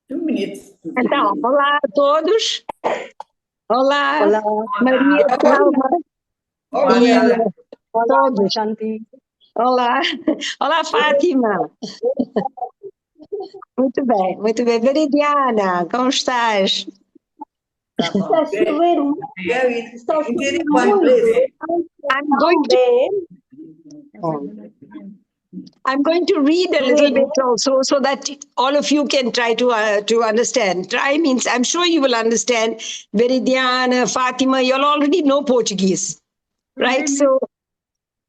2 minutes. Então, olá a todos. Olá, Olá. Maria, Selma Olá, e Ana. Olá, todos. Shanti. Olá, olá Fátima. Muito bem, muito bem. Veridiana, como estás? Tá bom. Está a chover muito. Very, Está a chover very one muito. place. I'm going to read a little bit also so that all of you can try to understand. Try means I'm sure you will understand. Veridiana, Fatima, you'll already know Portuguese, right? So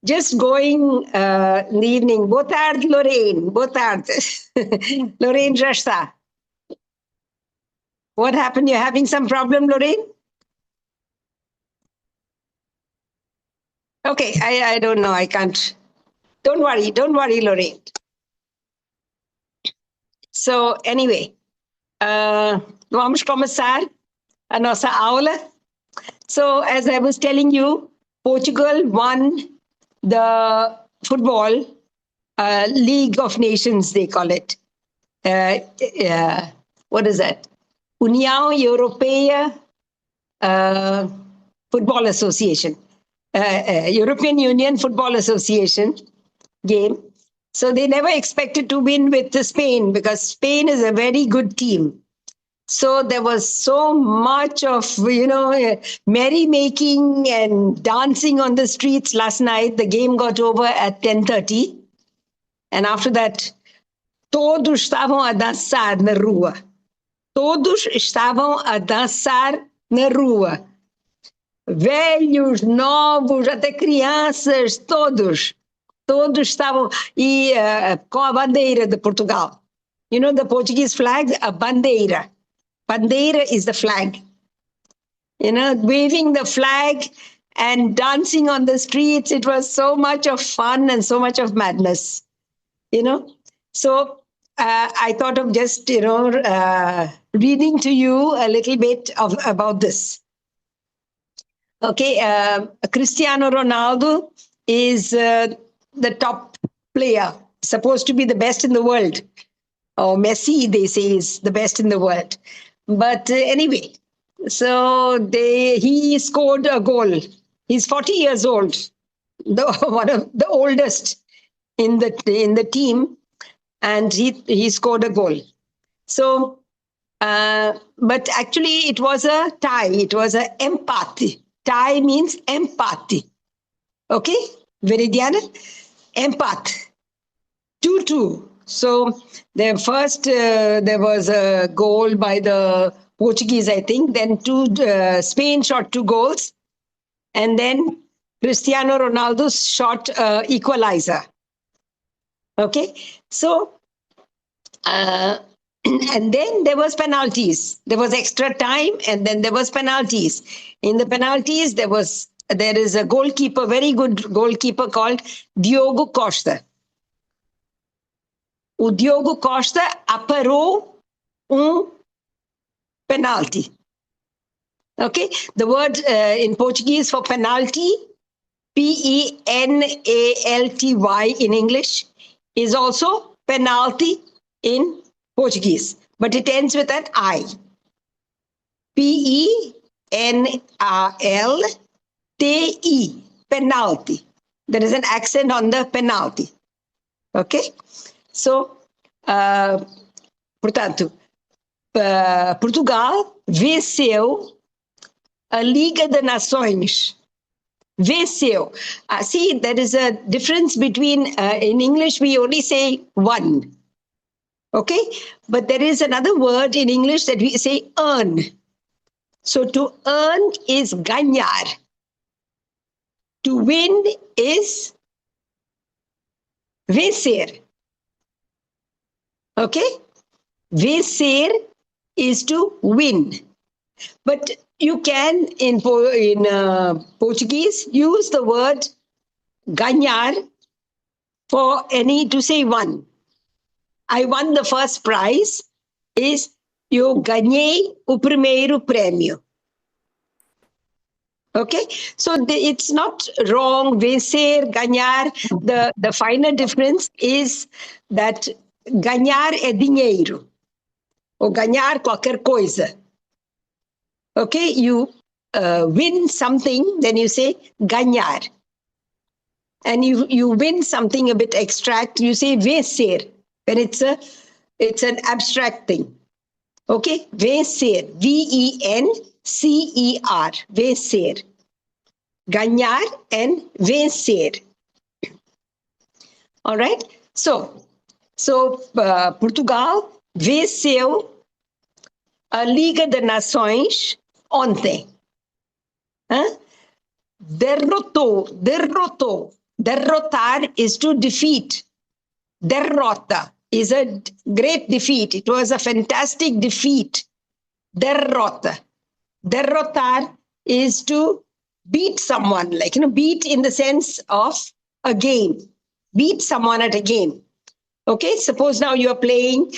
just going in the evening. Boa tarde, Lorraine. Boa tarde. Lorraine já está. What happened? You're having some problem, Lorraine? Okay, I don't know. I can't. Don't worry, Lorraine. So, anyway, vamos começar a nossa aula. So, as I was telling you, Portugal won the football League of Nations, they call it. What is that? União Europeia Football Association. European Union Football Association game. So they never expected to win with Spain because Spain is a very good team. So there was so much of, merrymaking and dancing on the streets last night. The game got over at 10:30. And after that, todos estavam a dançar na rua. Todos estavam a dançar na rua. Velhos, novos, até crianças, todos estavam e com a bandeira de Portugal. You know the Portuguese flag, a bandeira. Bandeira is the flag. You know, waving the flag and dancing on the streets. It was so much of fun and so much of madness. You know, so I thought of just reading to you a little bit about this. Okay, Cristiano Ronaldo is the top player, supposed to be the best in the world. Or Messi, they say, is the best in the world. But anyway, so he scored a goal. He's 40 years old, one of the oldest in the team, and he scored a goal. So, but actually, it was a tie. It was an empathy. Tie means empathy. Okay, Veridiana? Empath. 2-2. So there was a goal by the Portuguese, I think. Then Spain shot 2 goals. And then Cristiano Ronaldo shot equalizer. Okay, so and then there was penalties. There was extra time, and then there was penalties. In the penalties, there is a goalkeeper, very good goalkeeper called Diogo Costa. O Diogo Costa aparou penalty. Okay, the word in Portuguese for penalty, penalty in English, is also penalty in Portuguese, but it ends with an I. penalty, penalty. There is an accent on the penalty. Okay? So, portanto, Portugal venceu a Liga das Nações. Venceu. See, there is a difference between, in English, we only say won. Okay? But there is another word in English that we say earn. So to earn is ganhar. To win is vencer. Okay? Vencer is to win. But you can, in Portuguese, use the word ganhar to say one. I won the first prize is eu ganhei o primeiro prêmio. Okay, so it's not wrong. Vencer, ganhar. The finer difference is that ganhar é dinheiro, ou ganhar qualquer coisa. Okay, you win something, then you say ganhar. And you win something a bit abstract, you say vencer, when it's an abstract thing. Okay, vencer, V-E-N-C-E-R, vencer. Ganhar and vencer. All right, so Portugal venceu a Liga das Nações ontem. Derrotou. Derrotar is to defeat. Derrota is a great defeat. It was a fantastic defeat. Derrota. Derrotar is to beat someone, like, beat in the sense of a game. Beat someone at a game. Okay, suppose now you're playing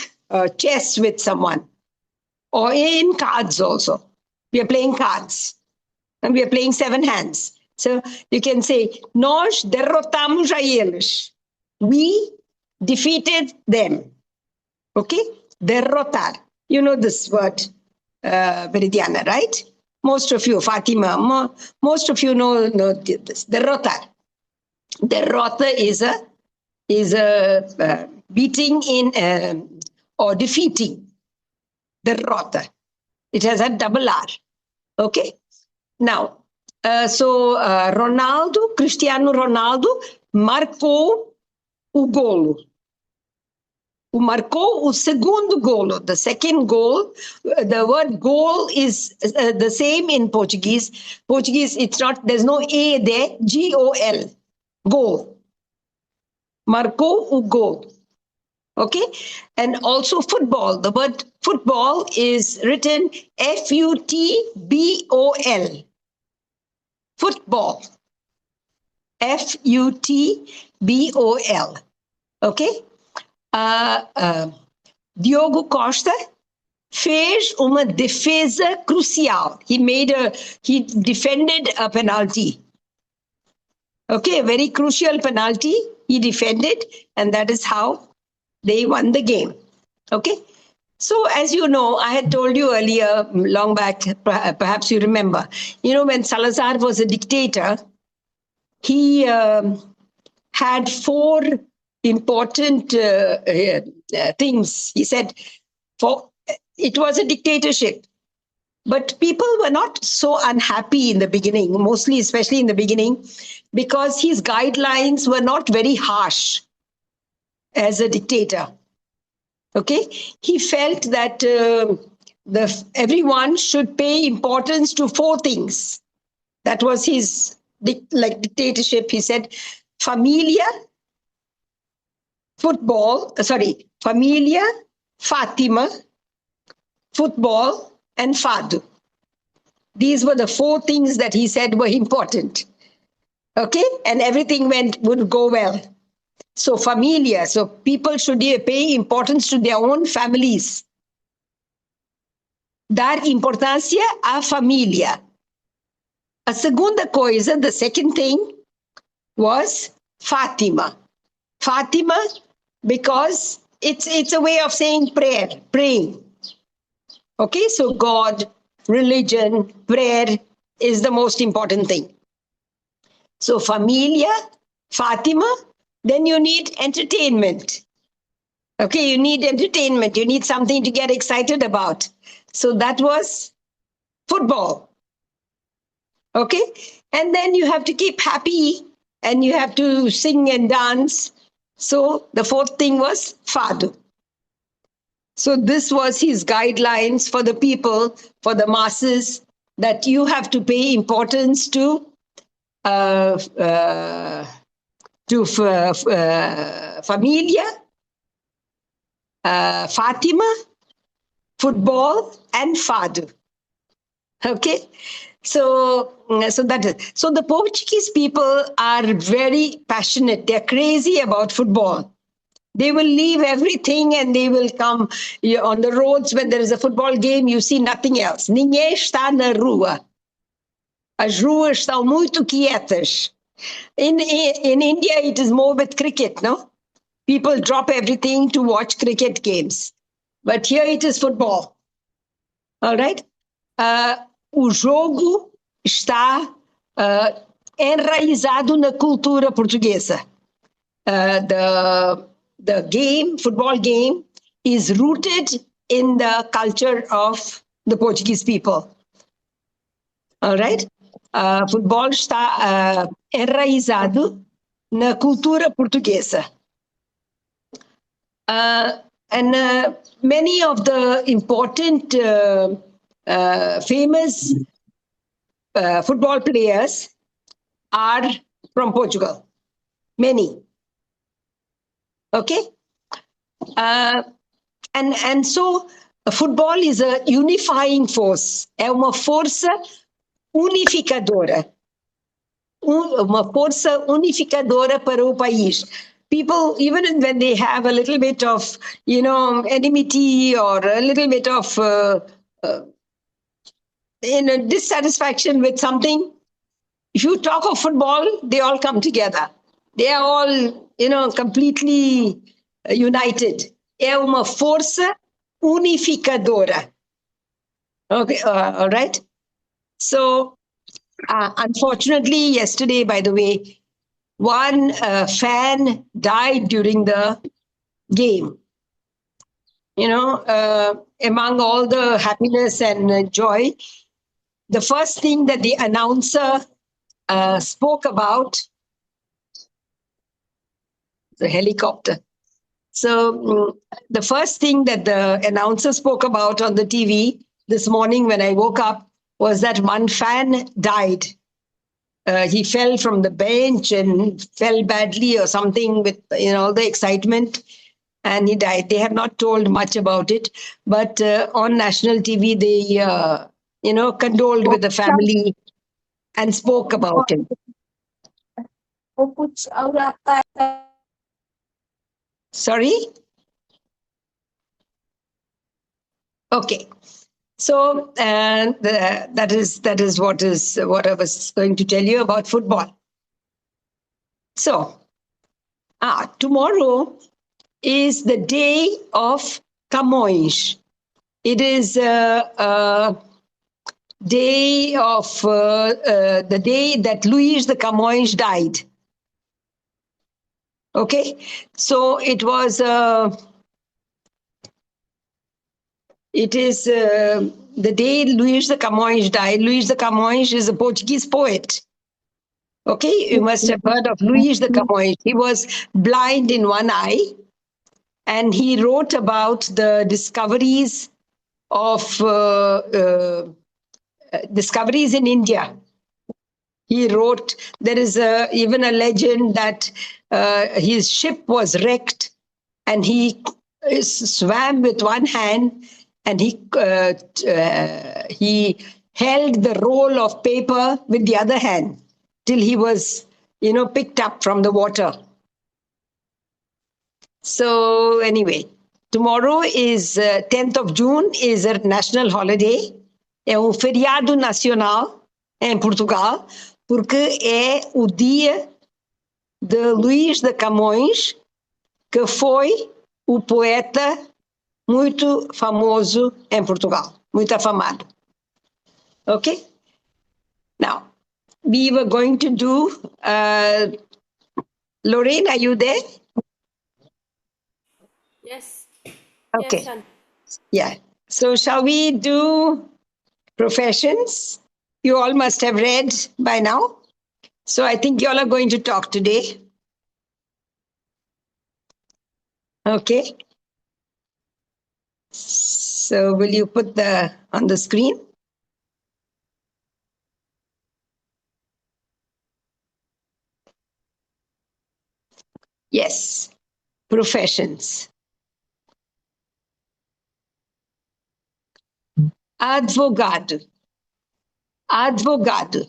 chess with someone, or in cards also. We are playing cards, and we are playing 7 hands. So you can say, nós derrotamos a eles. We defeated them. Okay, derrotar. You know this word, Veridiana, right? Most of you, Fatima, most of you know this. Derrotar. Derrota is a beating in or defeating. Derrota. It has a double R. Okay. Now, Cristiano Ronaldo marcou o golo. Marcou o segundo golo. The second goal, the word goal is the same in Portuguese. Portuguese, it's not, there's no A there, G-O-L. Goal. Marcou o gol. Okay? And also football. The word football is written F-U-T-B-O-L. Football. F-U-T-B-O-L. Okay? Diogo Costa fez uma defesa crucial. He defended a penalty. Okay, a very crucial penalty. He defended, and that is how they won the game. Okay? So, as you know, I had told you earlier, long back, perhaps you remember, when Salazar was a dictator, he had 4 important things. He said, it was a dictatorship, but people were not so unhappy in the beginning, mostly, especially in the beginning, because his guidelines were not very harsh as a dictator. Okay, he felt that everyone should pay importance to 4 things. That was his dictatorship. He said, familia, Fatima, football, and fado. These were the 4 things that he said were important. Okay, and everything would go well. So familia, so people should pay importance to their own families. Dar importância à família. A segunda coisa, the second thing, was Fatima. Fatima, because it's a way of saying prayer, praying. Okay, so God, religion, prayer is the most important thing. So familia, Fatima, then you need entertainment. Okay, you need entertainment. You need something to get excited about. So that was football. Okay, and then you have to keep happy and you have to sing and dance. So the 4th thing was fado. So this was his guidelines for the people, for the masses, that you have to pay importance to familia, Fatima, football, and fado. Okay, so that is. So the Portuguese people are very passionate. They're crazy about football. They will leave everything and they will come on the roads when there is a football game. You see nothing else. Ninguém está na rua. As ruas estão muito quietas. In India, it is more with cricket, no? people drop everything to watch cricket games. But here it is football. All right? O jogo está enraizado na cultura portuguesa. The game, football game, is rooted in the culture of the Portuguese people. All right? Football está enraizado na cultura portuguesa. And many of the important famous football players are from Portugal. Many. Okay? And so football is a unifying force. É uma força unificadora. Uma força unificadora para o país. People, even when they have a little bit of, enmity or a little bit of, dissatisfaction with something, if you talk of football, they all come together. They are all, completely united. É uma força unificadora. Okay, all right. So, unfortunately, yesterday, by the way, one fan died during the game. Among all the happiness and joy, the first thing that the announcer spoke about, the helicopter. So the first thing that the announcer spoke about on the TV this morning when I woke up was that one fan died. He fell from the bench and fell badly or something with all the excitement, and he died. They have not told much about it, but on national TV they condoled with the family and spoke about him. Sorry? Okay. So that is what I was going to tell you about football. So tomorrow is the day of Camões. It is a day of the day that Luís de Camões died. Okay, so it was. It is the day Luís de Camões died. Luís de Camões is a Portuguese poet. Okay, you must have heard of Luís de Camões. He was blind in one eye, and he wrote about the discoveries of discoveries in India. He wrote, there is even a legend that his ship was wrecked, and he swam with one hand, and he held the roll of paper with the other hand till he was, picked up from the water. So anyway, tomorrow is 10th of June, is a national holiday. É um feriado nacional em Portugal, porque é o dia de Luís de Camões, que foi o poeta muito famoso em Portugal, muito afamado. Okay? Now, we were going to do, Lorraine, are you there? Yes. Okay. Yes, Shanti. Yeah. So shall we do professions? You all must have read by now. So I think you all are going to talk today. Okay. So will you put on the screen? Yes. Professions. Advogado. Advogado.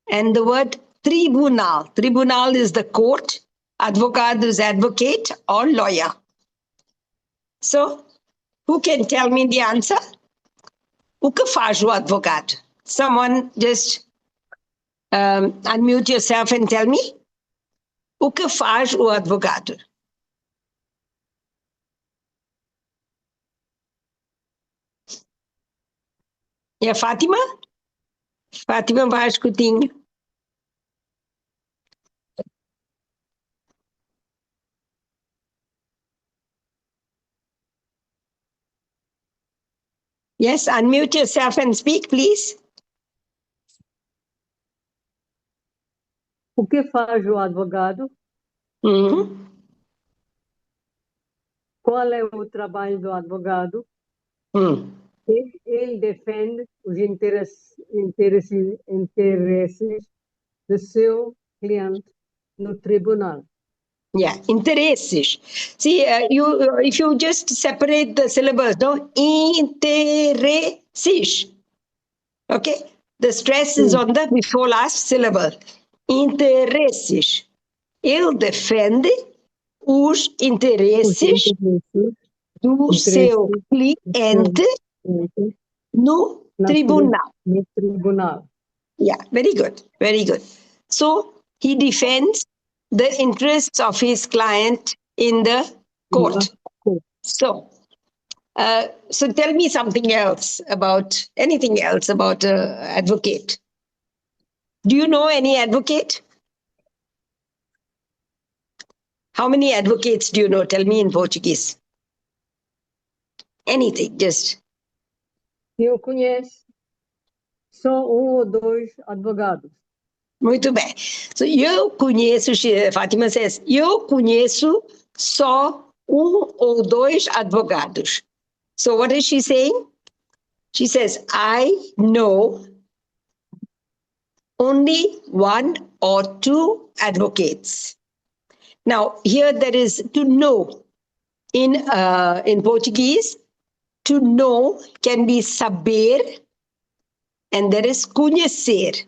And the word tribunal. Tribunal is the court. Advogado is advocate or lawyer. So, who can tell me the answer? O que faz o advogado? Someone just unmute yourself and tell me. O que faz o advogado? E a Fátima? Fátima vai escutinho. Yes, unmute yourself and speak, please. O que faz o advogado? Uhum. Qual é o trabalho do advogado? Ele defende os interesses do seu cliente no tribunal. Yeah, interesses. See, if you just separate the syllables, no? Interesses. Okay? The stress is on the before last syllable. Interesses. Ele defende os interesses do seu cliente no tribunal. No tribunal. Yeah, very good, very good. So he defends the interests of his client in the court. So tell me something else about anything else about advocate. Do you know any advocate? How many advocates do you know? Tell me in Portuguese. Anything, just. Eu conheço só ou dois advogados. Muito bem. So, eu conheço, Fátima says, eu conheço só ou dois advogados. So what is she saying? She says, I know only one or two advocates. Now, here there is to know. In Portuguese, to know can be saber, and there is conhecer.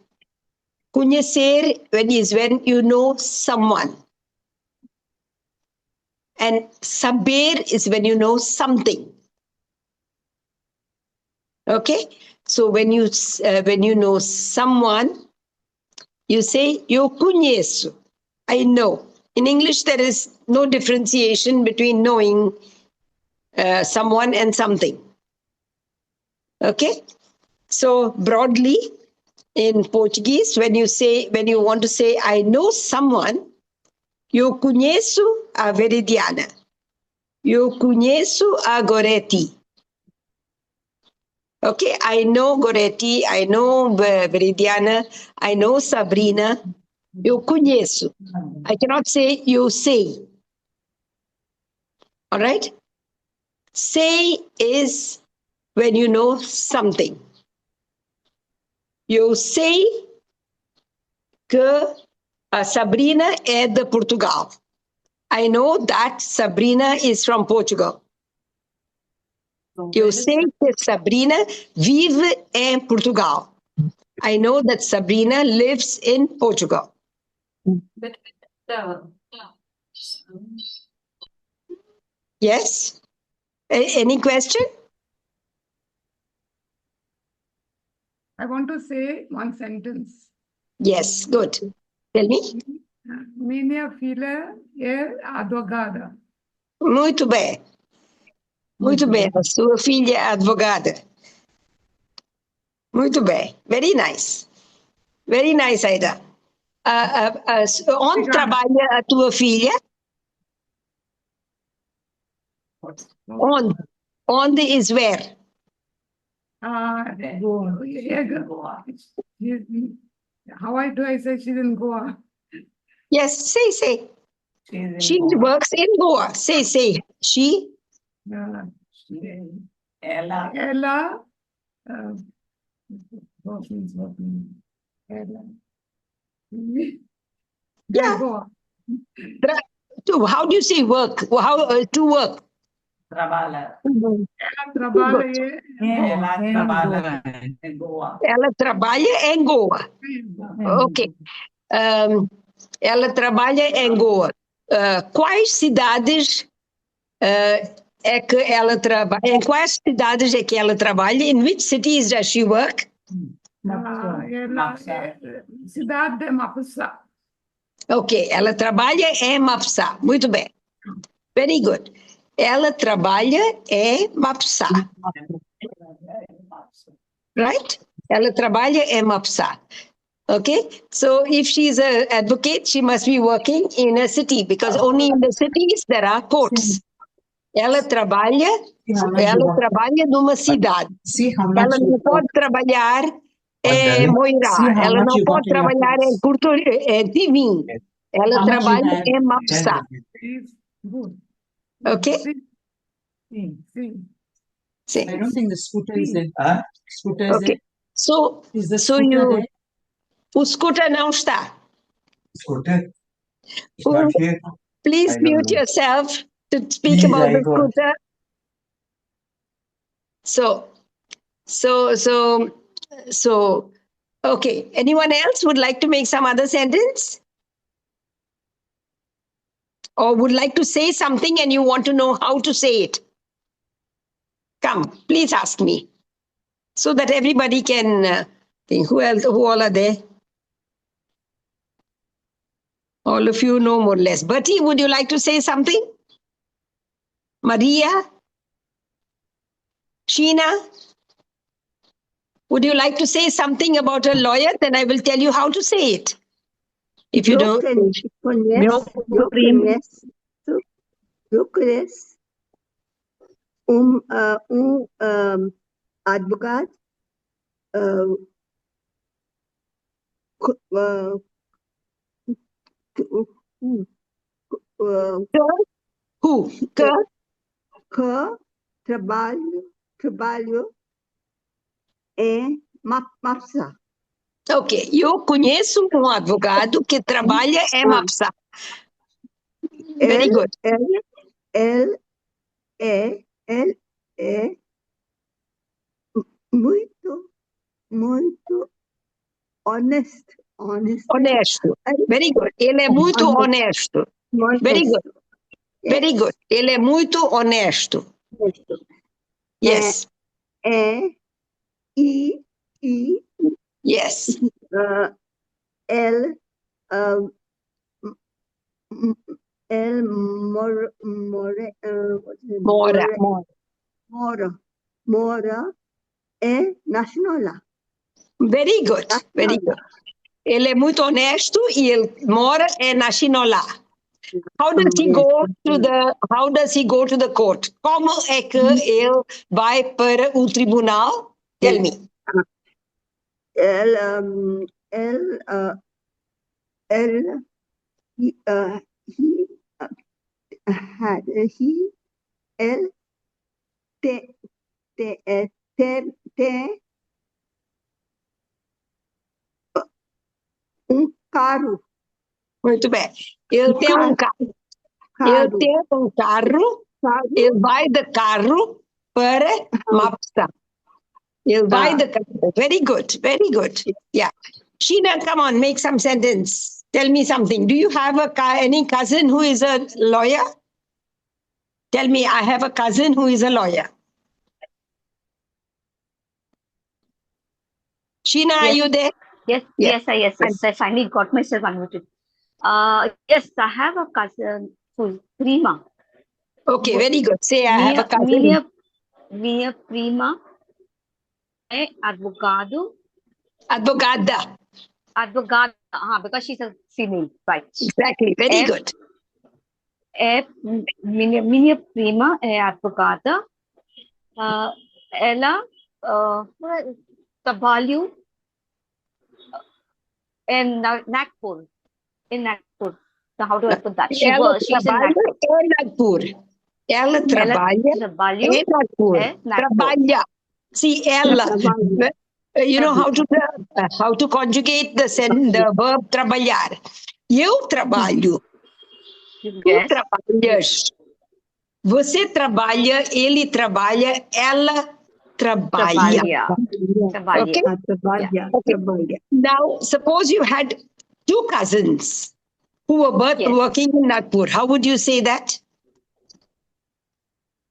Conhecer is when you know someone. And saber is when you know something. Okay? So when you know someone, you say, eu conheço. I know. In English, there is no differentiation between knowing someone and something. Okay? So broadly, in Portuguese, when you want to say, I know someone, eu conheço a Veridiana. Eu conheço a Goretti. Okay, I know Goretti, I know Veridiana, I know Sabrina. Eu conheço. I cannot say you say. All right? Say is when you know something. Eu sei que a Sabrina é de Portugal. I know that Sabrina is from Portugal. Eu sei que Sabrina vive em Portugal. I know that Sabrina lives in Portugal. Yes? Any question? I want to say one sentence. Yes, good. Tell me. Minha filha é advogada. Muito bem. Muito bem. A sua filha é advogada. Muito bem. Very nice. Very nice, Aida. Onde trabalha a tua filha? Onde? Onde is where? How do I say she's in Goa? Yes, say. She works in Goa. Say. She? Ela. What means? Ela. Yeah. Goa. How do you say work? How to work? Trabalha. Ela trabalha Em Goa. Ela trabalha em Goa. Ok. Ela trabalha em Goa. Quais cidades é que ela trabalha? Em quais cidades é que ela trabalha? In which cities does she work? ela cidade de Mapusa. Ok, ela trabalha em Mapsá. Muito bem. Very good. Ela trabalha em Mapsá. Right? Ela trabalha em Mapsá. Okay, so if she's an advocate, she must be working in a city because only in the cities there are courts. Ela trabalha numa cidade. See how much Ela you não pode trabalhar em See Moirá. how Ela much não you got pode in your trabalhar em pockets. Tivim. Ela How much you trabalha have? em Tell Mapsá. me. Is good. Okay? See. Sim. I don't think the scooter is See. there. Scooter is Okay. there. So Is the so scooter you there? o scooter não está. Scooter. It's Oh, not here. Please I don't mute know. yourself to speak Please, about I the got. scooter. So, okay. Anyone else would like to make some other sentence? Or would like to say something and you want to know how to say it? Come, please ask me. So that everybody can think. Who else? Who all are there? All of you know more or less. Bertie, would you like to say something? Maria? Sheena? Would you like to say something about a lawyer? Then I will tell you how to say it. If you don't. Eu conheço advogado Who? que trabalho em Mapsa. Ok, eu conheço um advogado que trabalha em Mapsá. Very good. Ele é muito honesto. Honesto. Very good. Ele é muito honesto. Very good. Very good. Ele é muito honesto. Yes. Yes. Ele mora em Nacional. Very good. Very good. Ele é muito honesto e ele mora em Nacional. How does he go to the court? Como é que ele vai para o tribunal? Tell me. Tem carro. Muito bem. Ele tem um carro. Ele tem um carro. Ele vai de carro para Mapsá. Ele vai de carro. Very good. Very good. Yeah. Sheena, come on, make some sentence. Tell me something. Do you have any cousin who is a lawyer? Tell me, I have a cousin who is a lawyer. Sheena, are you there? Yes, Yeah. yes. I finally got myself unmuted. Yes, I have a cousin who's Prima. Okay, very good. Say, I have a cousin. Minha prima é advogada, because she's a female, right? Exactly, very good. Minha prima é advogada. Ela trabalha in Nagpur. So how do I put that? She's in Nagpur. Ela trabalha em Nagpur. Trabalha. See, ela. You know how to conjugate the verb trabalhar. Eu trabalho. Tu trabalhas. Você trabalha, ele trabalha, ela trabalha. Okay? Okay. Now, suppose you had two cousins who were both working in Nagpur. How would you say that?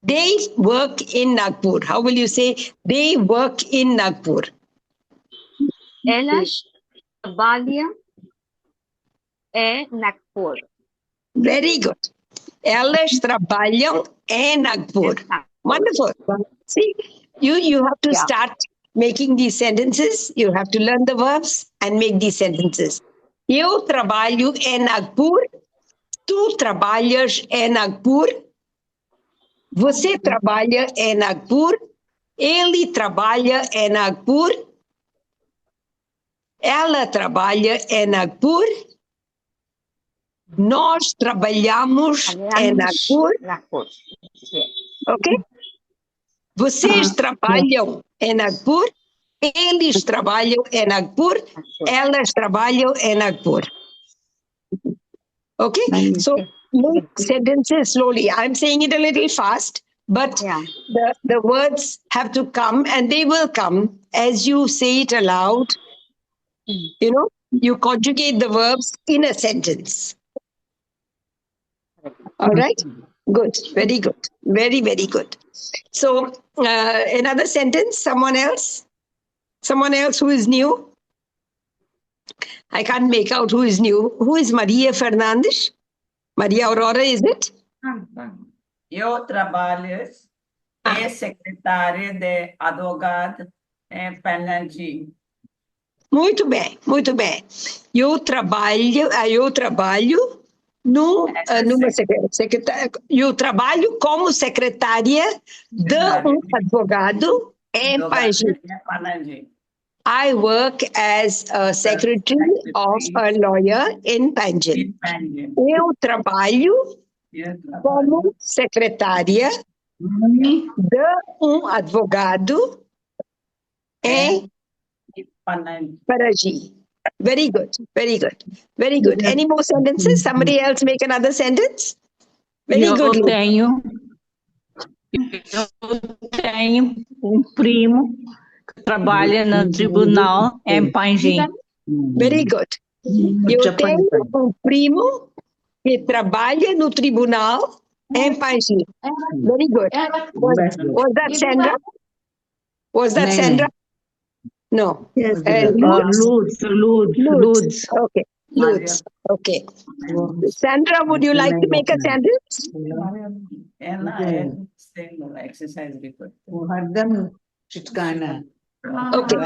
They work in Nagpur. How will you say they work in Nagpur? Ela trabalha em Nagpur. Very good. Elas trabalham em Nagpur. Em Nagpur. Wonderful. See, you have to Yeah. start making these sentences. You have to learn the verbs and make these sentences. Eu trabalho em Nagpur. Tu trabalhas em Nagpur. Você trabalha em Nagpur. Ele trabalha em Nagpur. Ela trabalha em Nagpur. Nós trabalhamos em Nagpur. Nagpur. Yes. Ok? Vocês trabalham em Nagpur. Eles trabalham em Nagpur. Elas trabalham em Nagpur. Okay? So make sentences slowly. I'm saying it a little fast, but Yeah. the words have to come and they will come as you say it aloud. You know, you conjugate the verbs in a sentence. All right? Good. Very good. Very, very good. So another sentence, someone else? Someone else who is new? I can't make out who is new. Who is Maria Fernandes? Maria Aurora, is it? Eu trabalho em secretária de advogado em Pananji. Muito bem, muito bem. Eu trabalho numa secretária. Eu trabalho como secretária de um advogado em Panji. I work as a secretary of a lawyer in Panjim. Eu trabalho como secretária de um advogado em Paraji. Very good, very good, very good. Any more sentences? Somebody else make another sentence? Very good. Eu tenho primo que trabalha no tribunal em Panjim. Very good. Eu tenho primo que trabalha no tribunal em Panjim. Very good. Was that Sandra? Was that Sandra? No. Yes. Lutz. Okay. Lutz. Okay. Sandra, would you like to make a sentence? Exercise report. Okay.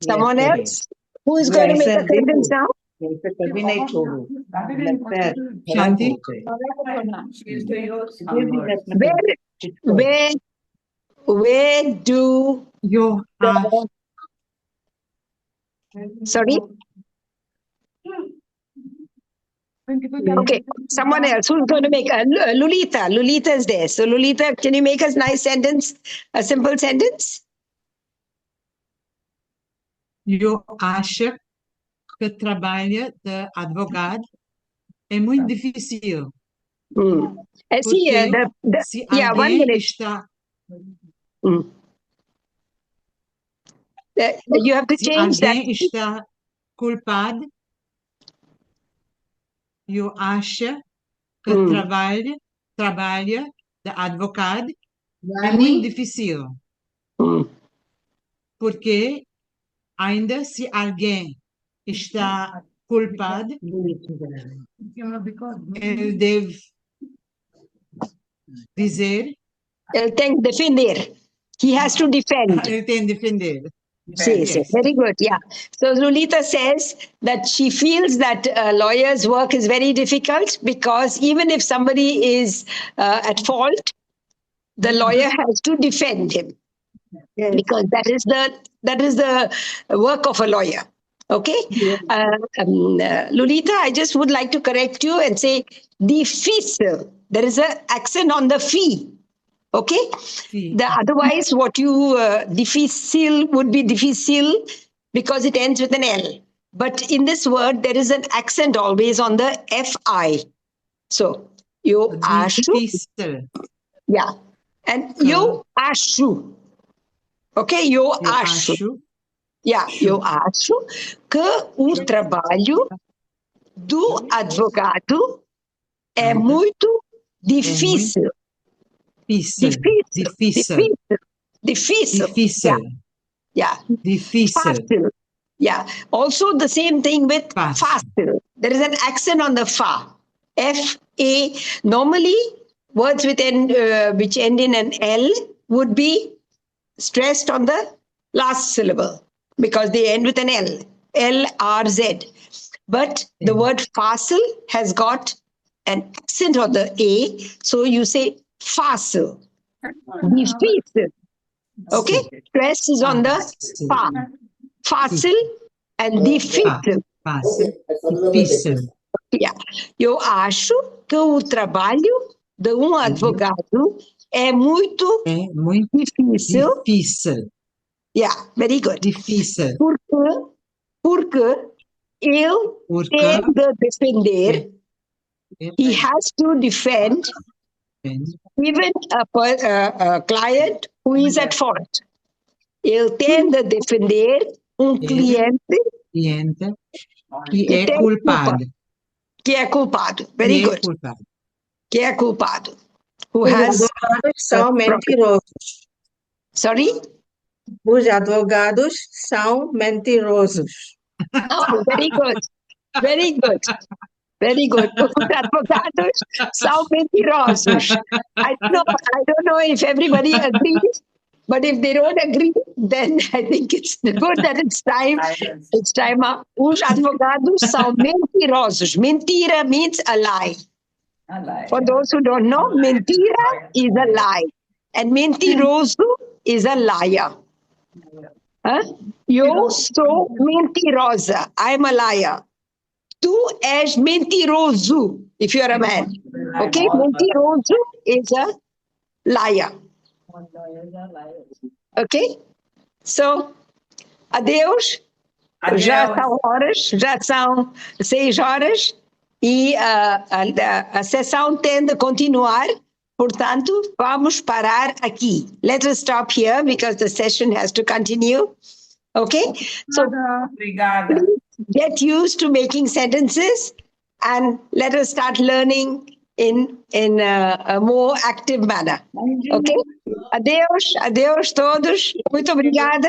Someone else? Who is going to make a sentence now? Shanti? She's to use some words. Where do You are sorry? Okay, someone else who's going to make a Lulita. Lulita is there. So Lulita, can you make a nice sentence, a simple sentence? Eu acho que trabalho de advogado é muito difícil. See, Se yeah, 1 alguém minute. está, You have to se change that. alguém está culpado, eu acho que trabalho de advogado é muito difícil. Porque ainda se alguém está culpado, ele deve dizer, Ele tem que defender. He has to defend. ele tem de defender. Yes. Very good. Yeah. So Lulita says that she feels that a lawyer's work is very difficult because even if somebody is at fault, the lawyer has to defend him. Yes. Because that is the work of a lawyer. Okay. Lulita, I just would like to correct you and say difícil. There is an accent on the fee. Okay. Otherwise, what you difícil would be difícil because it ends with an L. But in this word, there is an accent always on the FI. So eu acho. Difícil. Yeah. And eu acho. Okay, eu acho. Yeah, eu acho que o trabalho do advogado é muito difícil. Difícil. Difícil. Yeah. Difícil. Fácil. Yeah. Also the same thing with Fácil. fácil. There is an accent on the fa. F-A. Normally, words which end in an L would be stressed on the last syllable because they end with an L. L-R-Z. But the word fácil has got an accent on the A. So you say fácil. Difícil. Okay? Stress is on the fa. Fácil and difícil. Fácil. Difícil. Yeah. Eu acho que o trabalho de um advogado é muito É muito difícil. difícil. Yeah, very good. Difícil. Porque ele Porque tem de defender, he has to defend even a client who is at fault. Ele tem de defender cliente cliente que que é tem culpado. que é culpado. Very Que é good. culpado. Que é culpado. Who Os has advogados são mentirosos. Sorry? Os advogados são mentirosos. Oh, very good. Very good. Very good. Os advogados são mentirosos. I don't know if everybody agrees, but if they don't agree, then I think it's good that it's time up. Os advogados são mentirosos. Mentira means a lie. A lie. For those who don't know, mentira is a lie. And mentiroso is a liar. Eu sou mentirosa. I'm a liar. Tu és mentiroso, if you're a man. Okay? Mentiroso is a liar. Okay? So, adeus. Já são horas, já são 6 horas e a sessão tende a continuar. Portanto, vamos parar aqui. Let us stop here because the session has to continue. Okay? So, Obrigada. get used to making sentences and let us start learning in a more active manner. Okay? Adeus todos. Muito obrigada.